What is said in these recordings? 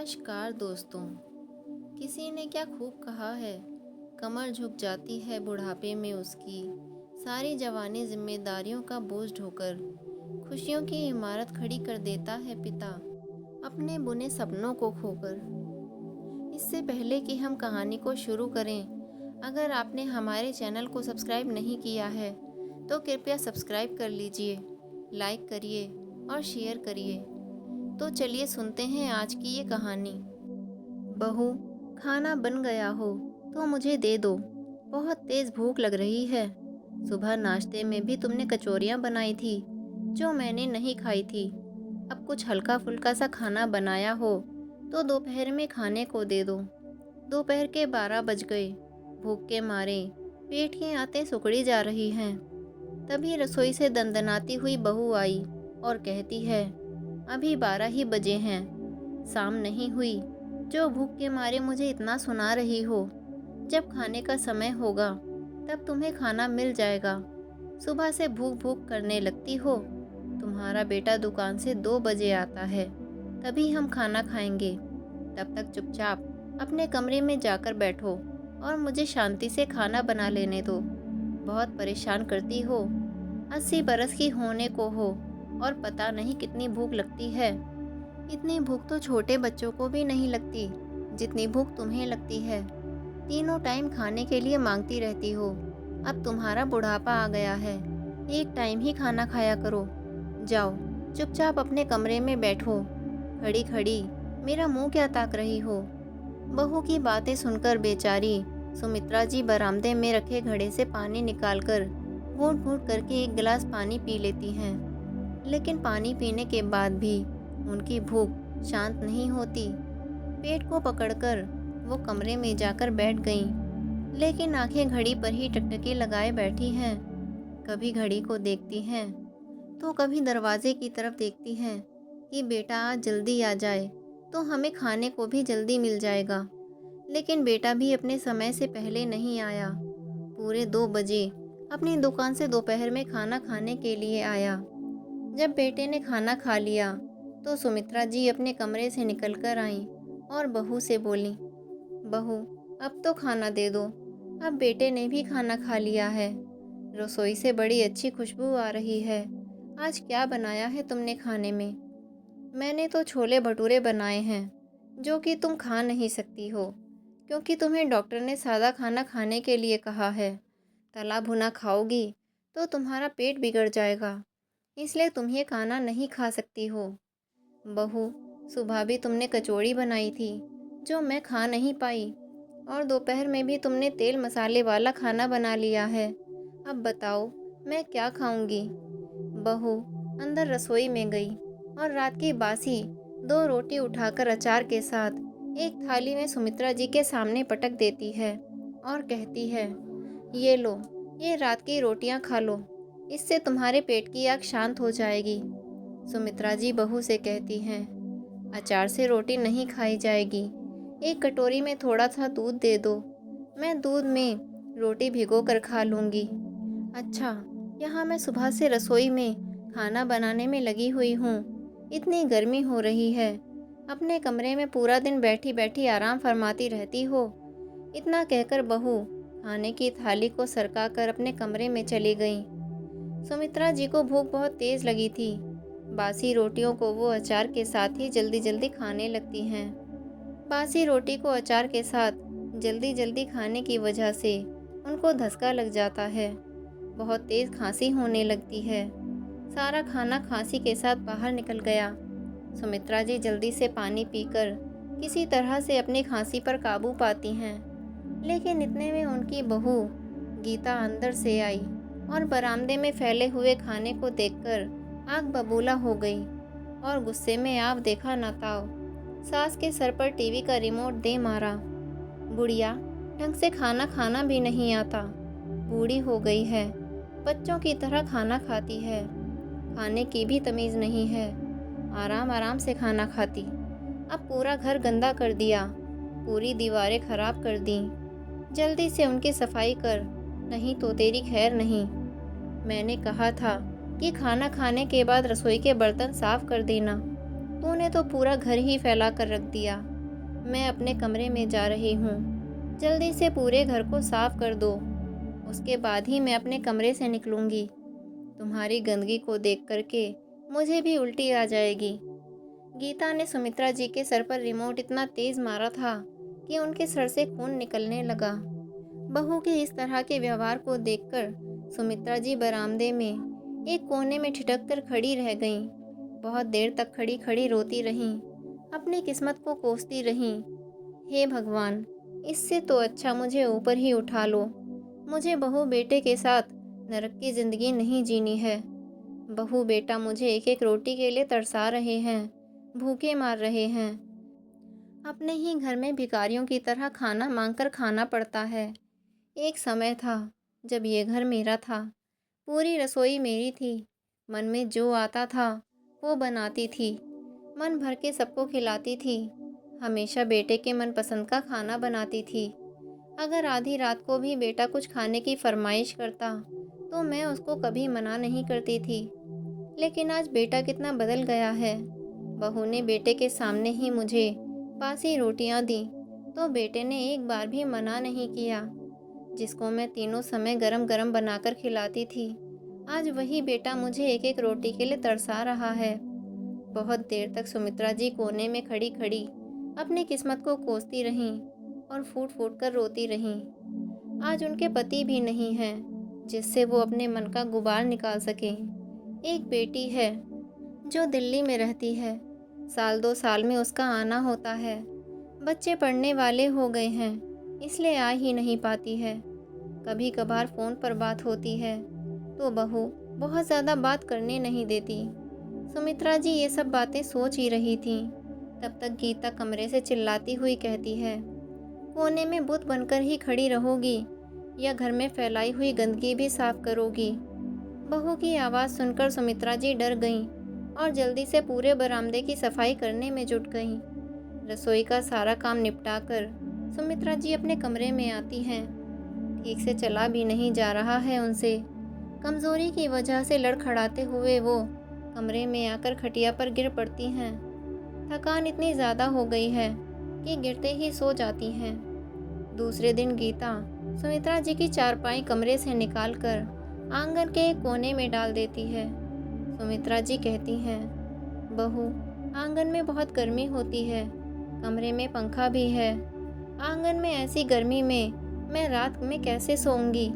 नमस्कार दोस्तों। किसी ने क्या खूब कहा है, कमर झुक जाती है बुढ़ापे में उसकी, सारी जवानी जिम्मेदारियों का बोझ ढोकर खुशियों की इमारत खड़ी कर देता है पिता अपने बुने सपनों को खोकर। इससे पहले कि हम कहानी को शुरू करें, अगर आपने हमारे चैनल को सब्सक्राइब नहीं किया है तो कृपया सब्सक्राइब कर लीजिए, लाइक करिए और शेयर करिए। तो चलिए सुनते हैं आज की ये कहानी। बहू, खाना बन गया हो तो मुझे दे दो, बहुत तेज भूख लग रही है। सुबह नाश्ते में भी तुमने कचौरियाँ बनाई थी जो मैंने नहीं खाई थी। अब कुछ हल्का फुल्का सा खाना बनाया हो तो दोपहर में खाने को दे दो। दोपहर के 12 बज गए। भूख के मारे पेट की आंतें सिकुड़ी जा रही हैं। तभी रसोई से दंदनाती हुई बहू आई और कहती है, अभी 12 ही बजे हैं, शाम नहीं हुई जो भूख के मारे मुझे इतना सुना रही हो। जब खाने का समय होगा तब तुम्हें खाना मिल जाएगा। सुबह से भूख भूख करने लगती हो। तुम्हारा बेटा दुकान से 2 बजे आता है, तभी हम खाना खाएंगे। तब तक चुपचाप अपने कमरे में जाकर बैठो और मुझे शांति से खाना बना लेने दो। बहुत परेशान करती हो। 80 बरस की होने को हो और पता नहीं कितनी भूख लगती है। इतनी भूख तो छोटे बच्चों को भी नहीं लगती जितनी भूख तुम्हें लगती है। तीनों टाइम खाने के लिए मांगती रहती हो। अब तुम्हारा बुढ़ापा आ गया है, एक टाइम ही खाना खाया करो। जाओ चुपचाप अपने कमरे में बैठो। खड़ी खड़ी मेरा मुंह क्या ताक रही हो। बहू की बातें सुनकर बेचारी सुमित्रा जी बरामदे में रखे घड़े से पानी निकालकर घूंट घूंट करके एक गिलास पानी पी लेती हैं। लेकिन पानी पीने के बाद भी उनकी भूख शांत नहीं होती। पेट को पकड़कर वो कमरे में जाकर बैठ गईं, लेकिन आंखें घड़ी पर ही टकटकी लगाए बैठी हैं। कभी घड़ी को देखती हैं तो कभी दरवाजे की तरफ देखती हैं कि बेटा आज जल्दी आ जाए तो हमें खाने को भी जल्दी मिल जाएगा। लेकिन बेटा भी अपने समय से पहले नहीं आया। पूरे 2 बजे अपनी दुकान से दोपहर में खाना खाने के लिए आया। जब बेटे ने खाना खा लिया तो सुमित्रा जी अपने कमरे से निकलकर आईं और बहू से बोली, बहू अब तो खाना दे दो, अब बेटे ने भी खाना खा लिया है। रसोई से बड़ी अच्छी खुशबू आ रही है। आज क्या बनाया है तुमने खाने में? मैंने तो छोले भटूरे बनाए हैं जो कि तुम खा नहीं सकती हो, क्योंकि तुम्हें डॉक्टर ने सादा खाना खाने के लिए कहा है। तला भुना खाओगी तो तुम्हारा पेट बिगड़ जाएगा, इसलिए तुम ये खाना नहीं खा सकती हो। बहू, सुबह भी तुमने कचौड़ी बनाई थी जो मैं खा नहीं पाई, और दोपहर में भी तुमने तेल मसाले वाला खाना बना लिया है। अब बताओ मैं क्या खाऊंगी? बहू अंदर रसोई में गई और रात की बासी 2 रोटी उठाकर अचार के साथ एक थाली में सुमित्रा जी के सामने पटक देती है और कहती है, ये लो, ये रात की रोटियां खा लो, इससे तुम्हारे पेट की आग शांत हो जाएगी। सुमित्रा जी बहू से कहती हैं, अचार से रोटी नहीं खाई जाएगी, एक कटोरी में थोड़ा सा दूध दे दो, मैं दूध में रोटी भिगो कर खा लूँगी। अच्छा, यहाँ मैं सुबह से रसोई में खाना बनाने में लगी हुई हूँ, इतनी गर्मी हो रही है, अपने कमरे में पूरा दिन बैठी बैठी आराम फरमाती रहती हो। इतना कहकर बहू खाने की थाली को सरका कर अपने कमरे में चली गई। सुमित्रा जी को भूख बहुत तेज लगी थी। बासी रोटियों को वो अचार के साथ ही जल्दी जल्दी खाने लगती हैं। बासी रोटी को अचार के साथ जल्दी जल्दी खाने की वजह से उनको धक्का लग जाता है। बहुत तेज खांसी होने लगती है। सारा खाना खांसी के साथ बाहर निकल गया। सुमित्रा जी जल्दी से पानी पीकर किसी तरह से अपनी खांसी पर काबू पाती हैं। लेकिन इतने में उनकी बहू गीता अंदर से आई और बरामदे में फैले हुए खाने को देखकर आग बबूला हो गई और गुस्से में आप देखा न ताओ सास के सर पर टीवी का रिमोट दे मारा। बुढ़िया, ढंग से खाना खाना भी नहीं आता, बूढ़ी हो गई है, बच्चों की तरह खाना खाती है, खाने की भी तमीज़ नहीं है, आराम आराम से खाना खाती। अब पूरा घर गंदा कर दिया, पूरी दीवारें खराब कर दी। जल्दी से उनकी सफाई कर, नहीं तो तेरी खैर नहीं। मैंने कहा था कि खाना खाने के बाद रसोई के बर्तन साफ कर देना, तूने तो पूरा घर ही फैला कर रख दिया। मैं अपने कमरे में जा रही हूँ। जल्दी से पूरे घर को साफ कर दो, उसके बाद ही मैं अपने कमरे से निकलूँगी। तुम्हारी गंदगी को देख करके मुझे भी उल्टी आ जाएगी। गीता ने सुमित्रा जी के सर पर रिमोट इतना तेज मारा था कि उनके सर से खून निकलने लगा। बहू के इस तरह के व्यवहार को देखकर सुमित्रा जी बरामदे में एक कोने में ठिठक कर खड़ी रह गईं। बहुत देर तक खड़ी खड़ी रोती रहीं, अपनी किस्मत को कोसती रहीं। हे भगवान, इससे तो अच्छा मुझे ऊपर ही उठा लो। मुझे बहू बेटे के साथ नरक की जिंदगी नहीं जीनी है। बहू बेटा मुझे एक एक रोटी के लिए तरसा रहे हैं, भूखे मार रहे हैं। अपने ही घर में भिखारियों की तरह खाना मांगकर खाना पड़ता है। एक समय था जब ये घर मेरा था, पूरी रसोई मेरी थी। मन में जो आता था वो बनाती थी, मन भर के सबको खिलाती थी। हमेशा बेटे के मनपसंद का खाना बनाती थी। अगर आधी रात को भी बेटा कुछ खाने की फरमाइश करता तो मैं उसको कभी मना नहीं करती थी। लेकिन आज बेटा कितना बदल गया है। बहू ने बेटे के सामने ही मुझे बासी रोटियां दी तो बेटे ने एक बार भी मना नहीं किया। जिसको मैं तीनों समय गरम गरम बनाकर खिलाती थी, आज वही बेटा मुझे एक एक रोटी के लिए तरसा रहा है। बहुत देर तक सुमित्रा जी कोने में खड़ी खड़ी अपनी किस्मत को कोसती रहीं और फूट फूट कर रोती रहीं। आज उनके पति भी नहीं हैं जिससे वो अपने मन का गुबार निकाल सकें। एक बेटी है जो दिल्ली में रहती है। साल 2 साल में उसका आना होता है। बच्चे पढ़ने वाले हो गए हैं, इसलिए आ ही नहीं पाती है। कभी कभार फ़ोन पर बात होती है तो बहू बहुत ज़्यादा बात करने नहीं देती। सुमित्रा जी ये सब बातें सोच ही रही थी, तब तक गीता कमरे से चिल्लाती हुई कहती है, कोने में बुत बनकर ही खड़ी रहोगी या घर में फैलाई हुई गंदगी भी साफ करोगी। बहू की आवाज़ सुनकर सुमित्रा जी डर गईं और जल्दी से पूरे बरामदे की सफाई करने में जुट गईं। रसोई का सारा काम निपटा कर सुमित्रा जी अपने कमरे में आती हैं। ठीक से चला भी नहीं जा रहा है उनसे। कमज़ोरी की वजह से लड़खड़ाते हुए वो कमरे में आकर खटिया पर गिर पड़ती हैं। थकान इतनी ज़्यादा हो गई है कि गिरते ही सो जाती हैं। दूसरे दिन गीता सुमित्रा जी की चारपाई कमरे से निकालकर आंगन के एक कोने में डाल देती है। सुमित्रा जी कहती हैं, बहू, आंगन में बहुत गर्मी होती है, कमरे में पंखा भी है। आंगन में ऐसी गर्मी में मैं रात में कैसे सोऊंगी।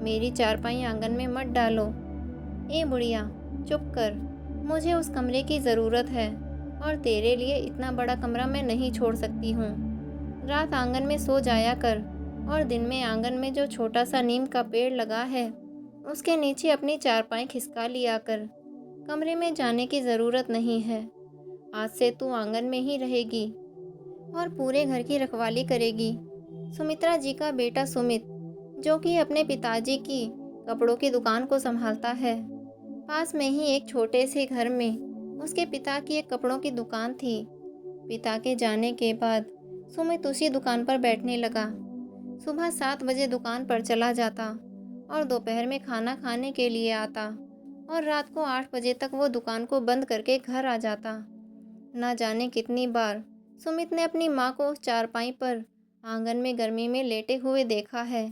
मेरी चारपाई आंगन में मत डालो। ए बुढ़िया, चुप कर। मुझे उस कमरे की ज़रूरत है और तेरे लिए इतना बड़ा कमरा मैं नहीं छोड़ सकती हूँ। रात आंगन में सो जाया कर और दिन में आंगन में जो छोटा सा नीम का पेड़ लगा है उसके नीचे अपनी चारपाई खिसका लिया कर। कमरे में जाने की ज़रूरत नहीं है। आज से तू आंगन में ही रहेगी और पूरे घर की रखवाली करेगी। सुमित्रा जी का बेटा सुमित, जो कि अपने पिताजी की कपड़ों की दुकान को संभालता है, पास में ही एक छोटे से घर में उसके पिता की एक कपड़ों की दुकान थी। पिता के जाने के बाद सुमित उसी दुकान पर बैठने लगा। सुबह 7 बजे दुकान पर चला जाता और दोपहर में खाना खाने के लिए आता और रात को 8 बजे तक वो दुकान को बंद करके घर आ जाता। ना जाने कितनी बार सुमित ने अपनी माँ को चारपाई पर आंगन में गर्मी में लेटे हुए देखा है।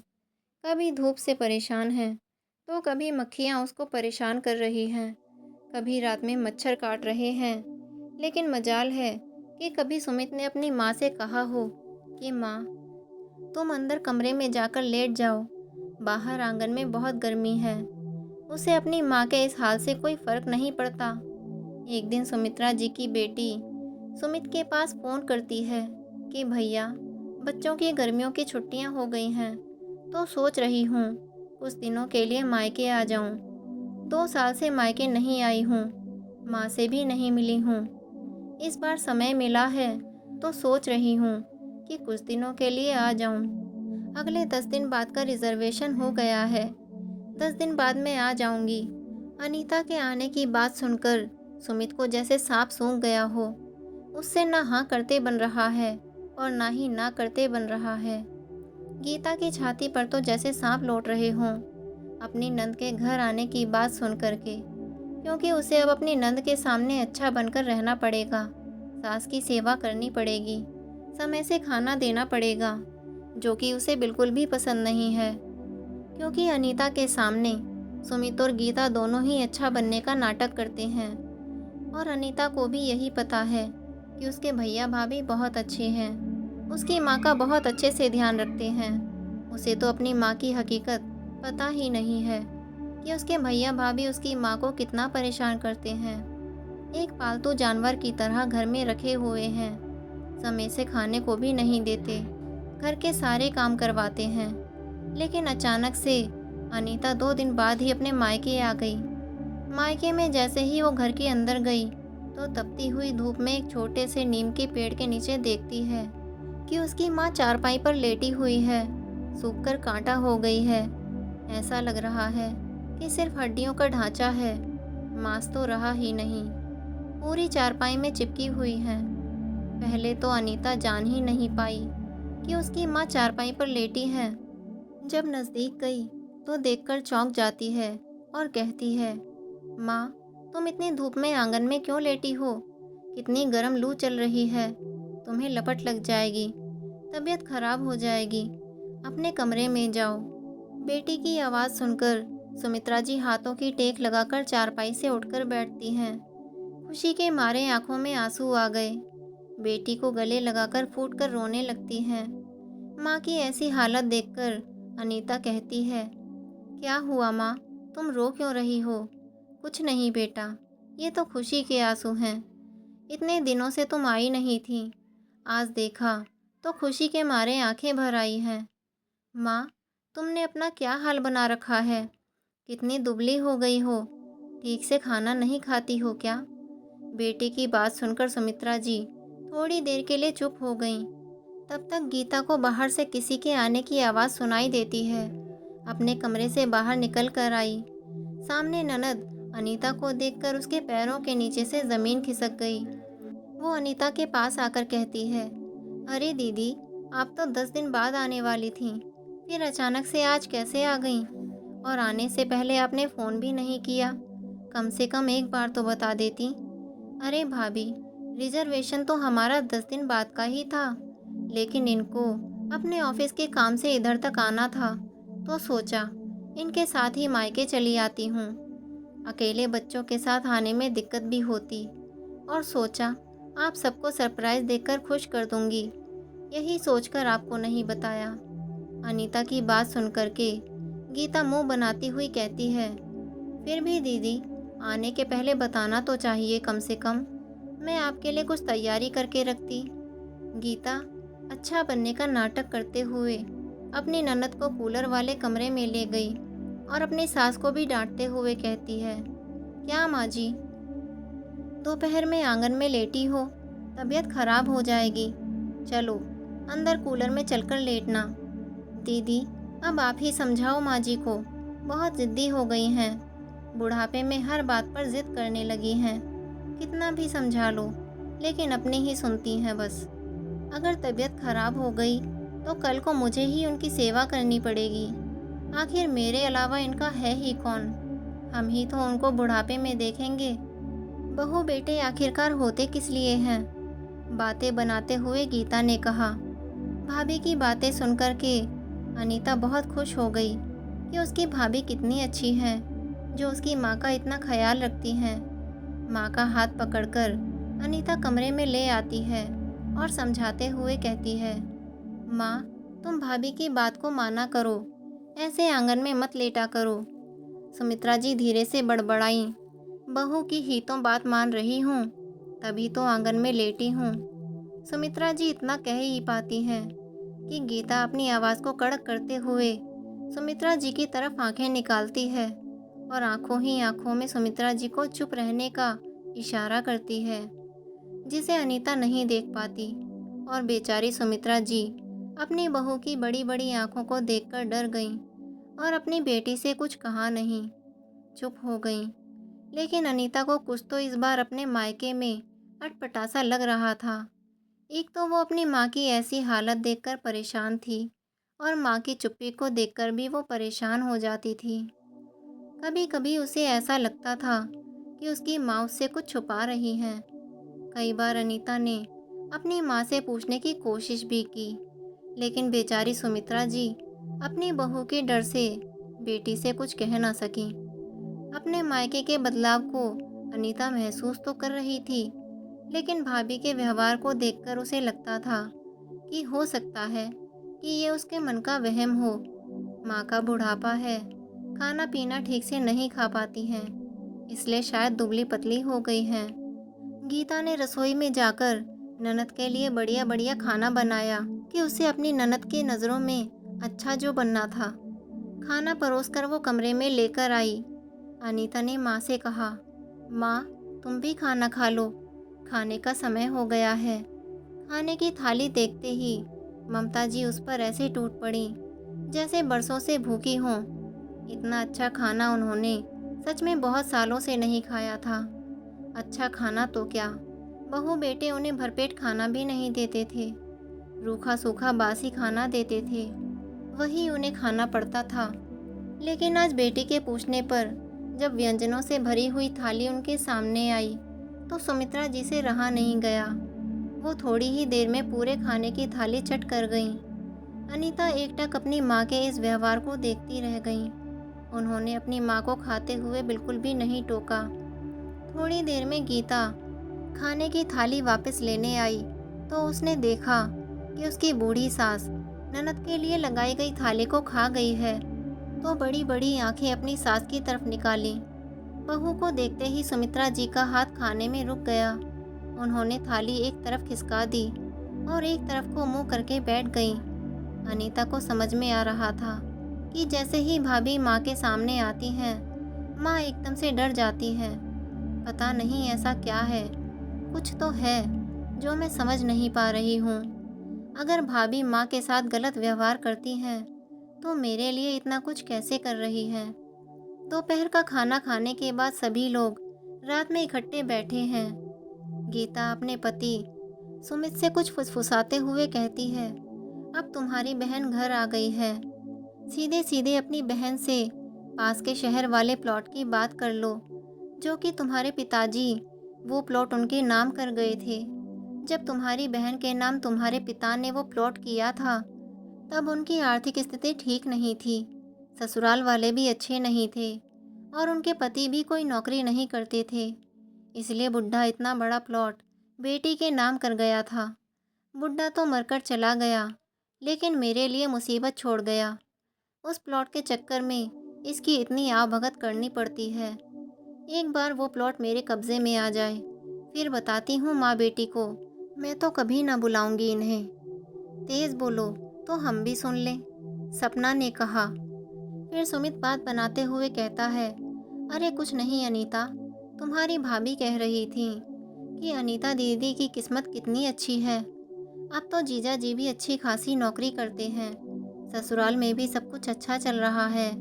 कभी धूप से परेशान है तो कभी मक्खियाँ उसको परेशान कर रही हैं, कभी रात में मच्छर काट रहे हैं। लेकिन मजाल है कि कभी सुमित ने अपनी माँ से कहा हो कि माँ, तुम अंदर कमरे में जाकर लेट जाओ, बाहर आंगन में बहुत गर्मी है। उसे अपनी माँ के इस हाल से कोई फर्क नहीं पड़ता। एक दिन सुमित्रा जी की बेटी सुमित के पास फ़ोन करती है कि भैया, बच्चों की गर्मियों की छुट्टियां हो गई हैं तो सोच रही हूँ कुछ दिनों के लिए मायके आ जाऊँ। 2 साल से मायके नहीं आई हूँ, माँ से भी नहीं मिली हूँ। इस बार समय मिला है तो सोच रही हूँ कि कुछ दिनों के लिए आ जाऊँ। अगले 10 दिन बाद का रिजर्वेशन हो गया है, 10 दिन बाद मैं आ जाऊँगी। अनीता के आने की बात सुनकर सुमित को जैसे सांप सूंघ गया हो। उससे ना हाँ करते बन रहा है और ना ही ना करते बन रहा है। गीता की छाती पर तो जैसे सांप लौट रहे हों अपनी नंद के घर आने की बात सुन करके, क्योंकि उसे अब अपनी नंद के सामने अच्छा बनकर रहना पड़ेगा। सास की सेवा करनी पड़ेगी, समय से खाना देना पड़ेगा, जो कि उसे बिल्कुल भी पसंद नहीं है, क्योंकि अनीता के सामने सुमित और गीता दोनों ही अच्छा बनने का नाटक करते हैं। और अनीता को भी यही पता है कि उसके भैया भाभी बहुत अच्छे हैं, उसकी माँ का बहुत अच्छे से ध्यान रखते हैं। उसे तो अपनी माँ की हकीकत पता ही नहीं है कि उसके भैया भाभी उसकी माँ को कितना परेशान करते हैं। एक पालतू जानवर की तरह घर में रखे हुए हैं, समय से खाने को भी नहीं देते, घर के सारे काम करवाते हैं। लेकिन अचानक से अनीता 2 दिन बाद ही अपने मायके आ गई। मायके में जैसे ही वो घर के अंदर गई तो तपती हुई धूप में एक छोटे से नीम के पेड़ के नीचे देखती है कि उसकी माँ चारपाई पर लेटी हुई है, सूखकर कांटा हो गई है। ऐसा लग रहा है कि सिर्फ हड्डियों का ढांचा है, मांस तो रहा ही नहीं। पूरी चारपाई में चिपकी हुई है। पहले तो अनीता जान ही नहीं पाई कि उसकी माँ चारपाई पर लेटी है। जब नज़दीक गई तो देखकर चौंक जाती है और कहती है, माँ, तुम इतनी धूप में आंगन में क्यों लेटी हो? कितनी गर्म लू चल रही है, तुम्हें लपट लग जाएगी, तबीयत खराब हो जाएगी, अपने कमरे में जाओ। बेटी की आवाज़ सुनकर सुमित्रा जी हाथों की टेक लगाकर चारपाई से उठकर बैठती हैं। खुशी के मारे आंखों में आंसू आ गए। बेटी को गले लगाकर फूटकर रोने लगती हैं। माँ की ऐसी हालत देखकर अनीता कहती है, क्या हुआ माँ, तुम रो क्यों रही हो? कुछ नहीं बेटा, ये तो खुशी के आंसू हैं। इतने दिनों से तुम आई नहीं थी, आज देखा तो खुशी के मारे आंखें भर आई हैं। माँ, तुमने अपना क्या हाल बना रखा है? कितनी दुबली हो गई हो, ठीक से खाना नहीं खाती हो क्या? बेटी की बात सुनकर सुमित्रा जी थोड़ी देर के लिए चुप हो गईं। तब तक गीता को बाहर से किसी के आने की आवाज़ सुनाई देती है। अपने कमरे से बाहर निकल कर आई। सामने ननद अनीता को देखकर उसके पैरों के नीचे से ज़मीन खिसक गई। वो अनीता के पास आकर कहती है, अरे दीदी, आप तो 10 दिन बाद आने वाली थीं, फिर अचानक से आज कैसे आ गईं? और आने से पहले आपने फ़ोन भी नहीं किया, कम से कम एक बार तो बता देती। अरे भाभी, रिजर्वेशन तो हमारा 10 दिन बाद का ही था, लेकिन इनको अपने ऑफिस के काम से इधर तक आना था, तो सोचा इनके साथ ही मायके चली आती हूँ। अकेले बच्चों के साथ आने में दिक्कत भी होती, और सोचा आप सबको सरप्राइज़ देकर खुश कर दूंगी, यही सोचकर आपको नहीं बताया। अनीता की बात सुनकर के गीता मुंह बनाती हुई कहती है, फिर भी दीदी, आने के पहले बताना तो चाहिए कम से कम, मैं आपके लिए कुछ तैयारी करके रखती। गीता अच्छा बनने का नाटक करते हुए अपनी ननद को कूलर वाले कमरे में ले गई और अपनी सास को भी डांटते हुए कहती है, क्या माँ जी, दोपहर में आंगन में लेटी हो, तबीयत खराब हो जाएगी, चलो अंदर कूलर में चलकर लेटना। दीदी, अब आप ही समझाओ माँ जी को, बहुत ज़िद्दी हो गई हैं, बुढ़ापे में हर बात पर ज़िद करने लगी हैं। कितना भी समझा लो, लेकिन अपनी ही सुनती हैं बस। अगर तबीयत खराब हो गई तो कल को मुझे ही उनकी सेवा करनी पड़ेगी। आखिर मेरे अलावा इनका है ही कौन? हम ही तो उनको बुढ़ापे में देखेंगे। बहू बेटे आखिरकार होते किस लिए हैं? बातें बनाते हुए गीता ने कहा। भाभी की बातें सुनकर के अनीता बहुत खुश हो गई कि उसकी भाभी कितनी अच्छी हैं, जो उसकी माँ का इतना ख्याल रखती हैं। माँ का हाथ पकड़कर अनीता कमरे में ले आती है और समझाते हुए कहती है, माँ, तुम भाभी की बात को माना करो, ऐसे आंगन में मत लेटा करो। सुमित्रा जी धीरे से बड़बड़ाई, बहू की ही तो बात मान रही हूँ, तभी तो आंगन में लेटी हूँ। सुमित्रा जी इतना कह ही पाती हैं कि गीता अपनी आवाज़ को कड़क करते हुए सुमित्रा जी की तरफ आंखें निकालती है और आंखों ही आंखों में सुमित्रा जी को चुप रहने का इशारा करती है, जिसे अनीता नहीं देख पाती। और बेचारी सुमित्रा जी अपनी बहू की बड़ी बड़ी आंखों को देखकर डर गईं और अपनी बेटी से कुछ कहा नहीं, चुप हो गईं। लेकिन अनीता को कुछ तो इस बार अपने मायके में अटपटा लग रहा था। एक तो वो अपनी माँ की ऐसी हालत देखकर परेशान थी, और माँ की चुप्पी को देखकर भी वो परेशान हो जाती थी। कभी कभी उसे ऐसा लगता था कि उसकी माँ उससे कुछ छुपा रही है। कई बार अनीता ने अपनी माँ से पूछने की कोशिश भी की, लेकिन बेचारी सुमित्रा जी अपनी बहू के डर से बेटी से कुछ कह ना सकी। अपने मायके के बदलाव को अनीता महसूस तो कर रही थी, लेकिन भाभी के व्यवहार को देखकर उसे लगता था कि हो सकता है कि ये उसके मन का वहम हो। माँ का बुढ़ापा है, खाना पीना ठीक से नहीं खा पाती हैं, इसलिए शायद दुबली पतली हो गई हैं। गीता ने रसोई में जाकर ननद के लिए बढ़िया बढ़िया खाना बनाया कि उसे अपनी ननद की नज़रों में अच्छा जो बनना था। खाना परोसकर वो कमरे में लेकर आई। अनीता ने माँ से कहा, माँ तुम भी खाना खा लो, खाने का समय हो गया है। खाने की थाली देखते ही ममता जी उस पर ऐसे टूट पड़ी जैसे बरसों से भूखी हों। इतना अच्छा खाना उन्होंने सच में बहुत सालों से नहीं खाया था। अच्छा खाना तो क्या, बहू बेटे उन्हें भरपेट खाना भी नहीं देते थे, रूखा सूखा बासी खाना देते थे, वही उन्हें खाना पड़ता था। लेकिन आज बेटी के पूछने पर जब व्यंजनों से भरी हुई थाली उनके सामने आई तो सुमित्रा जी से रहा नहीं गया। वो थोड़ी ही देर में पूरे खाने की थाली चट कर गईं। अनीता एकटक अपनी माँ के इस व्यवहार को देखती रह गईं। उन्होंने अपनी माँ को खाते हुए बिल्कुल भी नहीं टोका। थोड़ी देर में गीता खाने की थाली वापस लेने आई तो उसने देखा कि उसकी बूढ़ी सास ननद के लिए लगाई गई थाली को खा गई है, तो बड़ी बड़ी आंखें अपनी सास की तरफ निकाली। बहू को देखते ही सुमित्रा जी का हाथ खाने में रुक गया। उन्होंने थाली एक तरफ खिसका दी और एक तरफ को मुंह करके बैठ गईं। अनीता को समझ में आ रहा था कि जैसे ही भाभी माँ के सामने आती हैं, माँ एकदम से डर जाती हैं। पता नहीं ऐसा क्या है, कुछ तो है जो मैं समझ नहीं पा रही हूँ। अगर भाभी माँ के साथ गलत व्यवहार करती हैं तो मेरे लिए इतना कुछ कैसे कर रही हैं। दोपहर का खाना खाने के बाद सभी लोग रात में इकट्ठे बैठे हैं। गीता अपने पति सुमित से कुछ फुसफुसाते हुए कहती है, अब तुम्हारी बहन घर आ गई है, सीधे सीधे अपनी बहन से पास के शहर वाले प्लॉट की बात कर लो, जो कि तुम्हारे पिताजी वो प्लॉट उनके नाम कर गए थे। जब तुम्हारी बहन के नाम तुम्हारे पिता ने वो प्लॉट किया था तब उनकी आर्थिक स्थिति ठीक नहीं थी, ससुराल वाले भी अच्छे नहीं थे और उनके पति भी कोई नौकरी नहीं करते थे, इसलिए बुढ़ा इतना बड़ा प्लॉट बेटी के नाम कर गया था। बुढ़ा तो मरकर चला गया, लेकिन मेरे लिए मुसीबत छोड़ गया। उस प्लॉट के चक्कर में इसकी इतनी आवभगत करनी पड़ती है। एक बार वो प्लॉट मेरे कब्जे में आ जाए, फिर बताती हूँ माँ बेटी को, मैं तो कभी ना बुलाऊंगी इन्हें। तेज बोलो तो हम भी सुन लें, सपना ने कहा। फिर सुमित बात बनाते हुए कहता है, अरे कुछ नहीं अनीता, तुम्हारी भाभी कह रही थी कि अनीता दीदी की किस्मत कितनी अच्छी है। अब तो जीजा जी भी अच्छी खासी नौकरी करते हैं, ससुराल में भी सब कुछ अच्छा चल रहा है,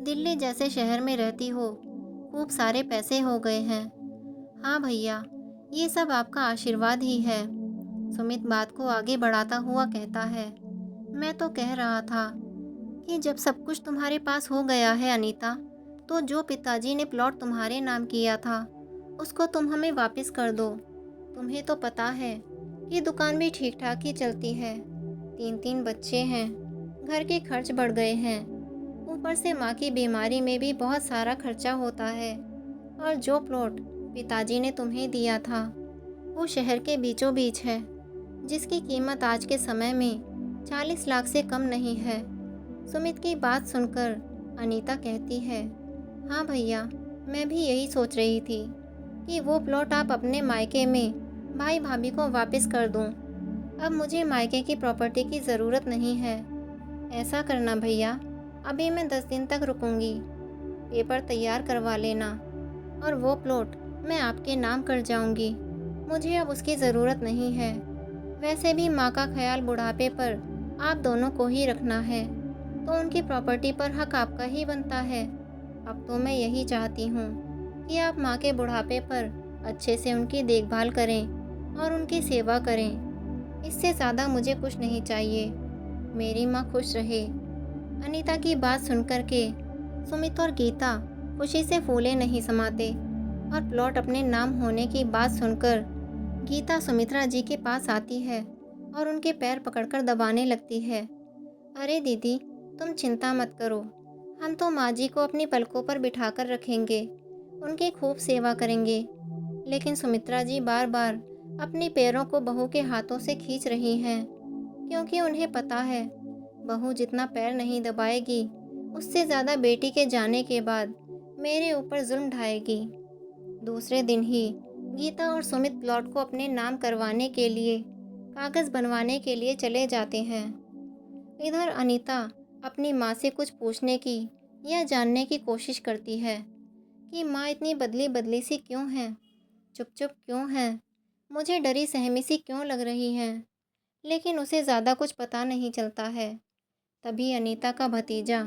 दिल्ली जैसे शहर में रहती हो, खूब सारे पैसे हो गए हैं। हाँ भैया, ये सब आपका आशीर्वाद ही है। सुमित बात को आगे बढ़ाता हुआ कहता है, मैं तो कह रहा था कि जब सब कुछ तुम्हारे पास हो गया है अनीता, तो जो पिताजी ने प्लॉट तुम्हारे नाम किया था उसको तुम हमें वापस कर दो। तुम्हें तो पता है कि दुकान भी ठीक ठाक ही चलती है, 3 बच्चे हैं, घर के खर्च बढ़ गए हैं, ऊपर से माँ की बीमारी में भी बहुत सारा खर्चा होता है। और जो प्लॉट पिताजी ने तुम्हें दिया था वो शहर के बीचों बीच है, जिसकी कीमत आज के समय में 40 लाख से कम नहीं है। सुमित की बात सुनकर अनीता कहती है, हाँ भैया, मैं भी यही सोच रही थी कि वो प्लॉट आप अपने मायके में भाई भाभी को वापस कर दूं। अब मुझे मायके की प्रॉपर्टी की ज़रूरत नहीं है। ऐसा करना भैया, अभी मैं 10 दिन तक रुकूंगी, पेपर तैयार करवा लेना और वो प्लॉट मैं आपके नाम कर जाऊंगी। मुझे अब उसकी ज़रूरत नहीं है। वैसे भी माँ का ख्याल बुढ़ापे पर आप दोनों को ही रखना है, तो उनकी प्रॉपर्टी पर हक आपका ही बनता है। अब तो मैं यही चाहती हूँ कि आप माँ के बुढ़ापे पर अच्छे से उनकी देखभाल करें और उनकी सेवा करें। इससे ज़्यादा मुझे कुछ नहीं चाहिए। मेरी माँ खुश रहे। अनीता की बात सुनकर के सुमित और गीता खुशी से फूले नहीं समाते और प्लॉट अपने नाम होने की बात सुनकर गीता सुमित्रा जी के पास आती है और उनके पैर पकड़कर दबाने लगती है। अरे दीदी, तुम चिंता मत करो, हम तो माँ जी को अपनी पलकों पर बिठाकर रखेंगे, उनकी खूब सेवा करेंगे। लेकिन सुमित्रा जी बार बार अपने पैरों को बहू के हाथों से खींच रही हैं, क्योंकि उन्हें पता है बहू जितना पैर नहीं दबाएगी, उससे ज़्यादा बेटी के जाने के बाद मेरे ऊपर जुल्म ढाएगी। दूसरे दिन ही गीता और सुमित प्लॉट को अपने नाम करवाने के लिए कागज़ बनवाने के लिए चले जाते हैं। इधर अनीता अपनी माँ से कुछ पूछने की या जानने की कोशिश करती है कि माँ इतनी बदली बदली सी क्यों हैं, चुप चुप क्यों हैं, मुझे डरी सहमी सी क्यों लग रही हैं। लेकिन उसे ज़्यादा कुछ पता नहीं चलता है। तभी अनीता का भतीजा,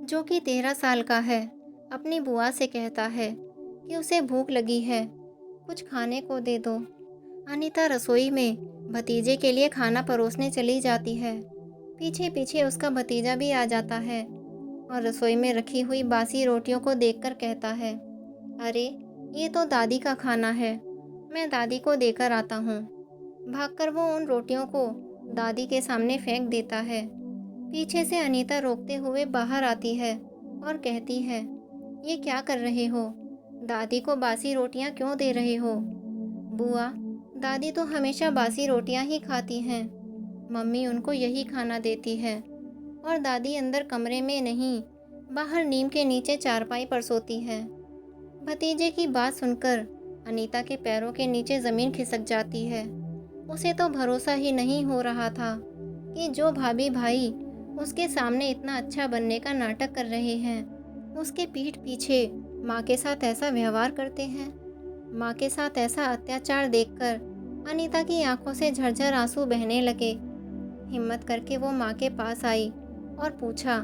जो कि 13 साल का है, अपनी बुआ से कहता है कि उसे भूख लगी है, कुछ खाने को दे दो। अनीता रसोई में भतीजे के लिए खाना परोसने चली जाती है। पीछे पीछे उसका भतीजा भी आ जाता है और रसोई में रखी हुई बासी रोटियों को देखकर कहता है, अरे ये तो दादी का खाना है, मैं दादी को देकर आता हूँ। भागकर वो उन रोटियों को दादी के सामने फेंक देता है। पीछे से अनीता रोकते हुए बाहर आती है और कहती है, ये क्या कर रहे हो, दादी को बासी रोटियां क्यों दे रहे हो? बुआ, दादी तो हमेशा बासी रोटियां ही खाती हैं, मम्मी उनको यही खाना देती है। और दादी अंदर कमरे में नहीं, बाहर नीम के नीचे चारपाई पर सोती है। भतीजे की बात सुनकर अनीता के पैरों के नीचे ज़मीन खिसक जाती है। उसे तो भरोसा ही नहीं हो रहा था कि जो भाभी भाई उसके सामने इतना अच्छा बनने का नाटक कर रहे हैं, उसके पीठ पीछे माँ के साथ ऐसा व्यवहार करते हैं। माँ के साथ ऐसा अत्याचार देखकर अनीता की आंखों से झरझर आंसू बहने लगे। हिम्मत करके वो माँ के पास आई और पूछा,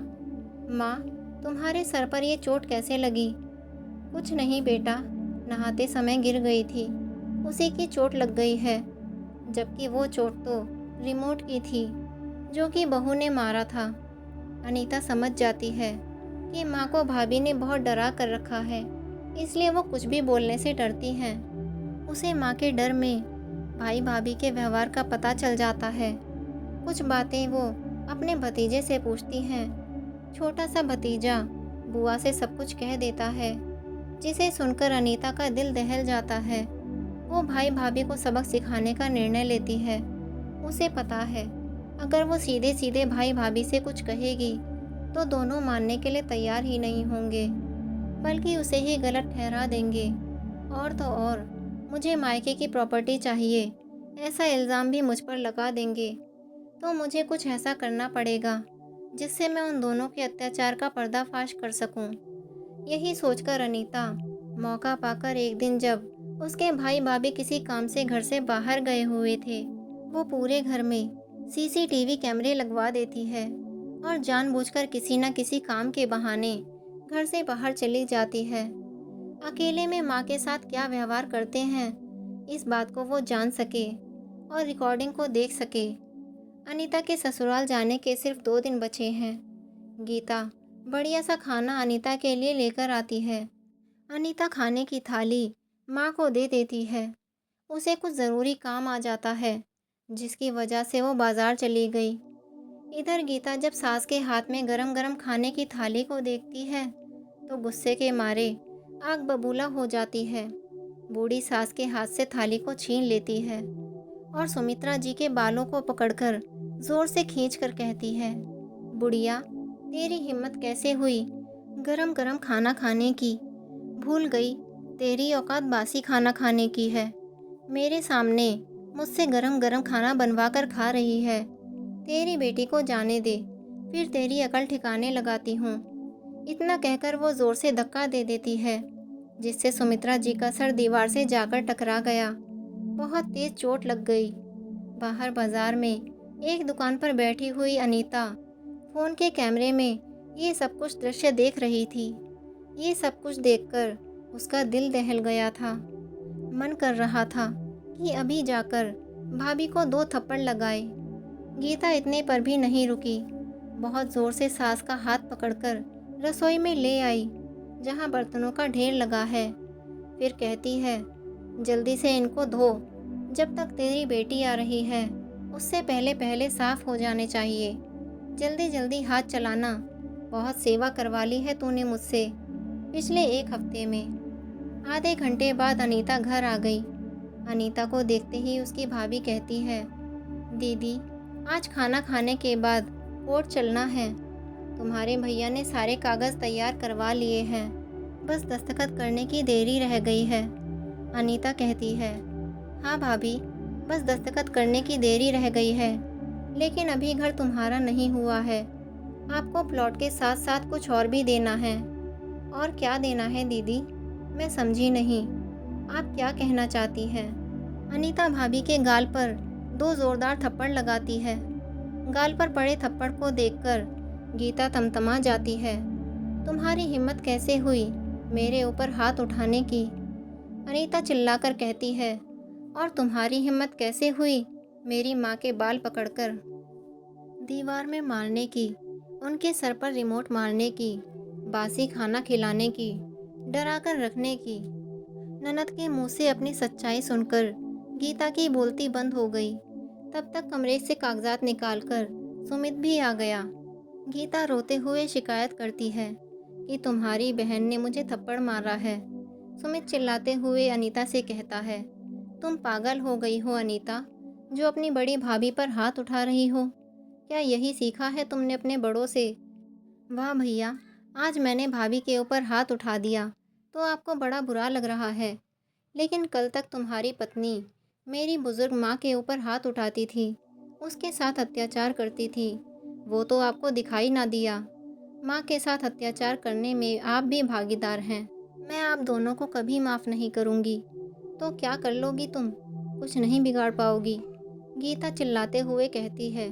माँ, तुम्हारे सर पर ये चोट कैसे लगी? कुछ नहीं बेटा, नहाते समय गिर गई थी, उसी की चोट लग गई है। जबकि वो चोट तो रिमोट की थी, जो कि बहू ने मारा था। अनीता समझ जाती है कि माँ को भाभी ने बहुत डरा कर रखा है, इसलिए वो कुछ भी बोलने से डरती हैं। उसे माँ के डर में भाई भाभी के व्यवहार का पता चल जाता है। कुछ बातें वो अपने भतीजे से पूछती हैं। छोटा सा भतीजा बुआ से सब कुछ कह देता है, जिसे सुनकर अनीता का दिल दहल जाता है। वो भाई भाभी को सबक सिखाने का निर्णय लेती है। उसे पता है अगर वो सीधे सीधे भाई भाभी से कुछ कहेगी तो दोनों मानने के लिए तैयार ही नहीं होंगे, बल्कि उसे ही गलत ठहरा देंगे। और तो और मुझे मायके की प्रॉपर्टी चाहिए, ऐसा इल्ज़ाम भी मुझ पर लगा देंगे। तो मुझे कुछ ऐसा करना पड़ेगा जिससे मैं उन दोनों के अत्याचार का पर्दाफाश कर सकूं। यही सोचकर अनीता मौका पाकर एक दिन जब उसके भाई भाभी किसी काम से घर से बाहर गए हुए थे, वो पूरे घर में सीसीटीवी कैमरे लगवा देती है और जानबूझकर किसी न किसी काम के बहाने घर से बाहर चली जाती है। अकेले में माँ के साथ क्या व्यवहार करते हैं, इस बात को वो जान सके और रिकॉर्डिंग को देख सके। अनीता के ससुराल जाने के सिर्फ 2 दिन बचे हैं। गीता बढ़िया सा खाना अनीता के लिए लेकर आती है। अनीता खाने की थाली माँ को दे देती है। उसे कुछ ज़रूरी काम आ जाता है, जिसकी वजह से वो बाज़ार चली गई। इधर गीता जब सास के हाथ में गरम गरम खाने की थाली को देखती है तो गुस्से के मारे आग बबूला हो जाती है। बूढ़ी सास के हाथ से थाली को छीन लेती है और सुमित्रा जी के बालों को पकड़कर जोर से खींचकर कहती है, बुढ़िया, तेरी हिम्मत कैसे हुई गरम गरम खाना खाने की? भूल गई तेरी औकात बासी खाना खाने की है। मेरे सामने मुझसे गरम गरम खाना बनवा कर खा रही है। तेरी बेटी को जाने दे, फिर तेरी अकल ठिकाने लगाती हूँ। इतना कहकर वो जोर से धक्का दे देती है, जिससे सुमित्रा जी का सर दीवार से जाकर टकरा गया। बहुत तेज चोट लग गई। बाहर बाजार में एक दुकान पर बैठी हुई अनीता फोन के कैमरे में ये सब कुछ दृश्य देख रही थी। ये सब कुछ देखकर उसका दिल दहल गया था। मन कर रहा था कि अभी जाकर भाभी को 2 थप्पड़ लगाए। गीता इतने पर भी नहीं रुकी। बहुत जोर से सास का हाथ पकड़कर रसोई में ले आई, जहाँ बर्तनों का ढेर लगा है। फिर कहती है, जल्दी से इनको धो। जब तक तेरी बेटी आ रही है उससे पहले पहले साफ हो जाने चाहिए। जल्दी जल्दी हाथ चलाना। बहुत सेवा करवा ली है तूने मुझसे पिछले 1 हफ्ते में। आधे घंटे बाद अनीता घर आ गई। अनीता को देखते ही उसकी भाभी कहती है, दीदी आज खाना खाने के बाद कोर्ट चलना है। तुम्हारे भैया ने सारे कागज़ तैयार करवा लिए हैं, बस दस्तखत करने की देरी रह गई है। अनीता कहती है, हाँ भाभी, बस दस्तखत करने की देरी रह गई है, लेकिन अभी घर तुम्हारा नहीं हुआ है। आपको प्लॉट के साथ साथ कुछ और भी देना है। और क्या देना है दीदी? मैं समझी नहीं, आप क्या कहना चाहती हैं? अनीता भाभी के गाल पर 2 जोरदार थप्पड़ लगाती है। गाल पर पड़े थप्पड़ को देखकर गीता तमतमा जाती है। तुम्हारी हिम्मत कैसे हुई मेरे ऊपर हाथ उठाने की? अनीता चिल्लाकर कहती है, और तुम्हारी हिम्मत कैसे हुई मेरी माँ के बाल पकड़कर दीवार में मारने की, उनके सर पर रिमोट मारने की, बासी खाना खिलाने की, डरा कर रखने की। ननद के मुंह से अपनी सच्चाई सुनकर गीता की बोलती बंद हो गई। तब तक कमरे से कागजात निकालकर सुमित भी आ गया। गीता रोते हुए शिकायत करती है कि तुम्हारी बहन ने मुझे थप्पड़ मारा है। सुमित चिल्लाते हुए अनीता से कहता है, तुम पागल हो गई हो अनीता, जो अपनी बड़ी भाभी पर हाथ उठा रही हो। क्या यही सीखा है तुमने अपने बड़ों से? वाह भैया, आज मैंने भाभी के ऊपर हाथ उठा दिया तो आपको बड़ा बुरा लग रहा है, लेकिन कल तक तुम्हारी पत्नी मेरी बुजुर्ग माँ के ऊपर हाथ उठाती थी, उसके साथ अत्याचार करती थी, वो तो आपको दिखाई ना दिया। माँ के साथ अत्याचार करने में आप भी भागीदार हैं। मैं आप दोनों को कभी माफ़ नहीं करूँगी। तो क्या कर लोगी तुम? कुछ नहीं बिगाड़ पाओगी, गीता चिल्लाते हुए कहती है।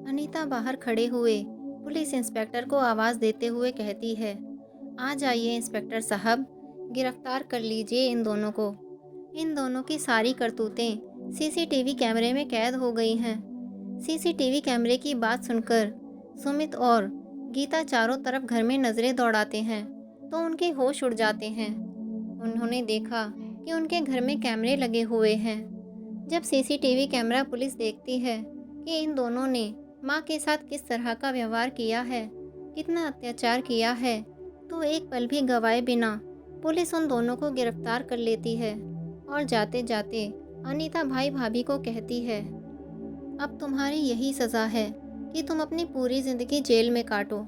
अनीता बाहर खड़े हुए पुलिस इंस्पेक्टर को आवाज़ देते हुए कहती है, आ जाइए इंस्पेक्टर साहब, गिरफ्तार कर लीजिए इन दोनों को। इन दोनों की सारी करतूतें सीसीटीवी कैमरे में कैद हो गई हैं। सीसीटीवी कैमरे की बात सुनकर सुमित और गीता चारों तरफ घर में नज़रें दौड़ाते हैं तो उनके होश उड़ जाते हैं। उन्होंने देखा कि उनके घर में कैमरे लगे हुए हैं। जब सीसीटीवी कैमरा पुलिस देखती है कि इन दोनों ने माँ के साथ किस तरह का व्यवहार किया है, कितना अत्याचार किया है, तो एक पल भी गंवाए बिना पुलिस उन दोनों को गिरफ्तार कर लेती है। और जाते जाते अनीता भाई भाभी को कहती है, अब तुम्हारी यही सज़ा है कि तुम अपनी पूरी ज़िंदगी जेल में काटो।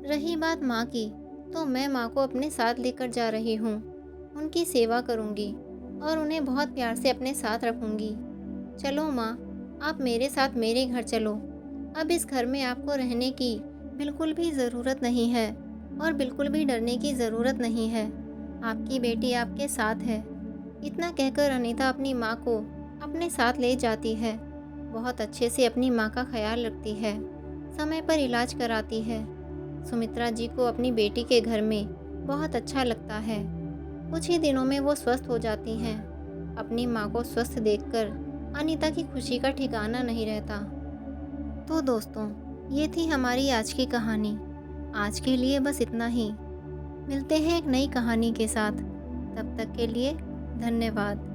रही बात माँ की, तो मैं माँ को अपने साथ लेकर जा रही हूँ। उनकी सेवा करूँगी और उन्हें बहुत प्यार से अपने साथ रखूँगी। चलो माँ, आप मेरे साथ मेरे घर चलो। अब इस घर में आपको रहने की बिल्कुल भी ज़रूरत नहीं है और बिल्कुल भी डरने की ज़रूरत नहीं है। आपकी बेटी आपके साथ है। इतना कहकर अनीता अपनी माँ को अपने साथ ले जाती है। बहुत अच्छे से अपनी माँ का ख्याल रखती है, समय पर इलाज कराती है। सुमित्रा जी को अपनी बेटी के घर में बहुत अच्छा लगता है। कुछ ही दिनों में वो स्वस्थ हो जाती हैं। अपनी माँ को स्वस्थ देखकर अनीता की खुशी का ठिकाना नहीं रहता। तो दोस्तों, ये थी हमारी आज की कहानी। आज के लिए बस इतना ही। मिलते हैं एक नई कहानी के साथ। तब तक के लिए धन्यवाद।